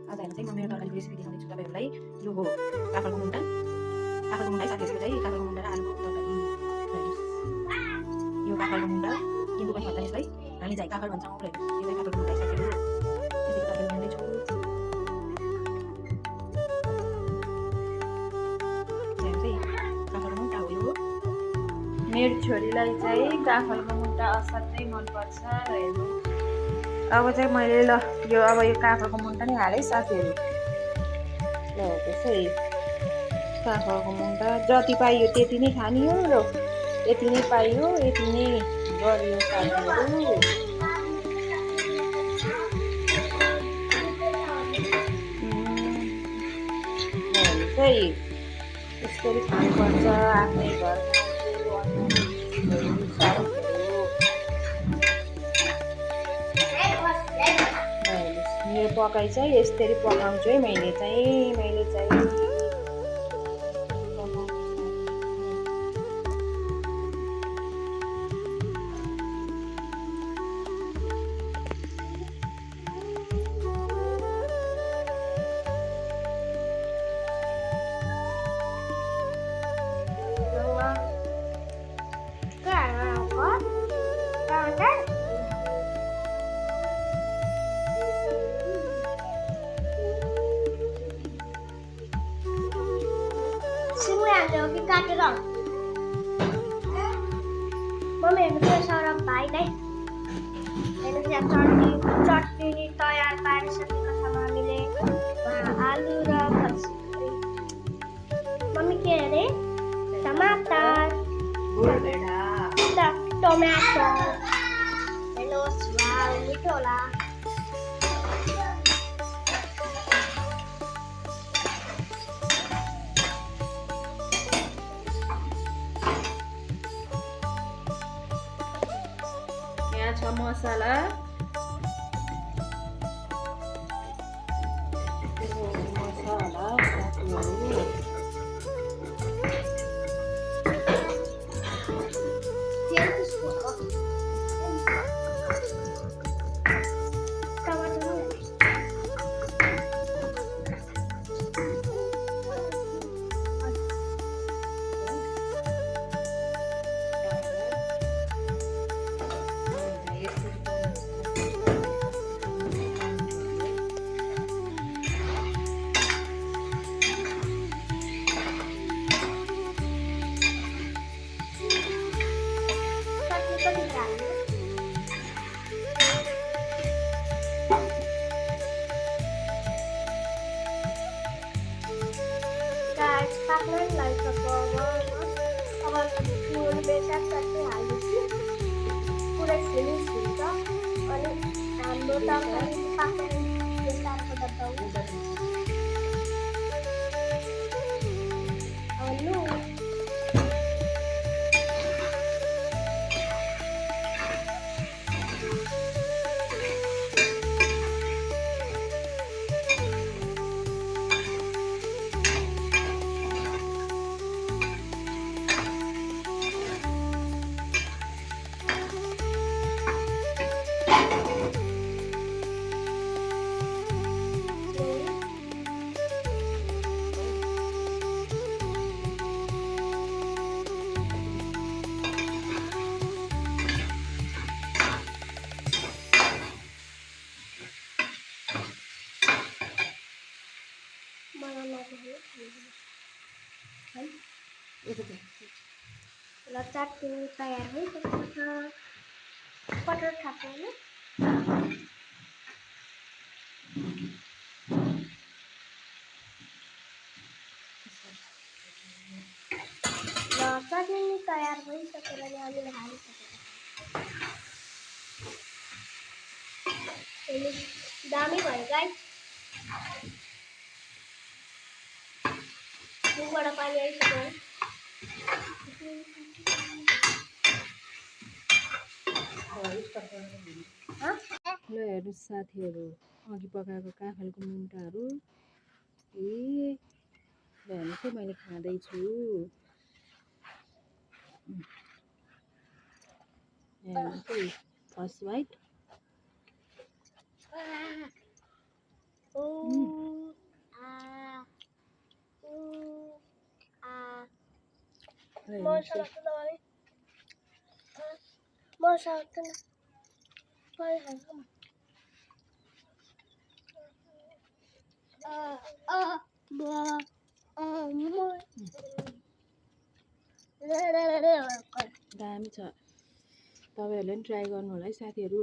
आज हेर्नु चाहिँ म मेरो तरकारीको रेसिपी देखाउँदैछु तपाईँहरूलाई। यो हो काँक्राको मुन्टा। काँक्राको मुन्टा साथीहरूको चाहिँ काँक्राको मुन्टा र आलुको तरकारी। हेर्नुहोस्, यो काँक्राको मुन्टा किन्दु पनि भन्छ यसलाई, हामी चाहिँ काँक्रा भन्छौँ। हेर्नुहोस्, यो चाहिँ काँक्राको मुन्टा साथीहरू। यसैको तरकारी बनाउँदैछु। हेर्नु चाहिँ काँक्राको मुन्टा हो यो। मेरो छोरीलाई चाहिँ काँक्राको मुन्टा असाध्यै मनपर्छ र हेर्नु अब चाहिँ मैले ल यो काँक्राको मुन्टा नै हालेँ साथीहरू। ल त्यसै काँक्राको मुन्टा जति पाइयो त्यति नै खाने हो र यति नै पाइयो यति नै गरियो साथीहरू। चाहिँ यसरी खानुपर्छ आफ्नै घरमा मेरो पकाइ चाहिँ यसरी पकाउँछु है मैले चाहिँ कि काटेर मम्मी हेर्नु सौरभ भाइलाई हेर्नु चटनी तयार पारिसकेको छ मम्मीले। आलु र मम्मी के अरे टमाटर टोमेटो हेर्नुहोस् मिठो होला। छ मसला साथीहरू। Pakaian lain sekolah, kalau full besar satu halus sih, udah sini sudah, kalau anggota kali pakaian besar pada tahu. Anu. चटनी तयार भइसकेको छ। बटर थाप्नु ल चटनी तयार भइसकेर हामीले हालिसकेको छ। दामी भयो गाइस। मुखबाट पानी आइसक्यो। ल हेर्नु साथीहरू अघि पकाएको काँक्राको मुन्टाहरू हेर्नु चाहिँ मैले खाँदैछु। हेर्नु चाहिँ फर्स्ट बाइट मसँग त नभने मसँग त परे खान्छ दामी छ, तपाईँहरूले पनि ट्राई गर्नु होला है साथीहरू।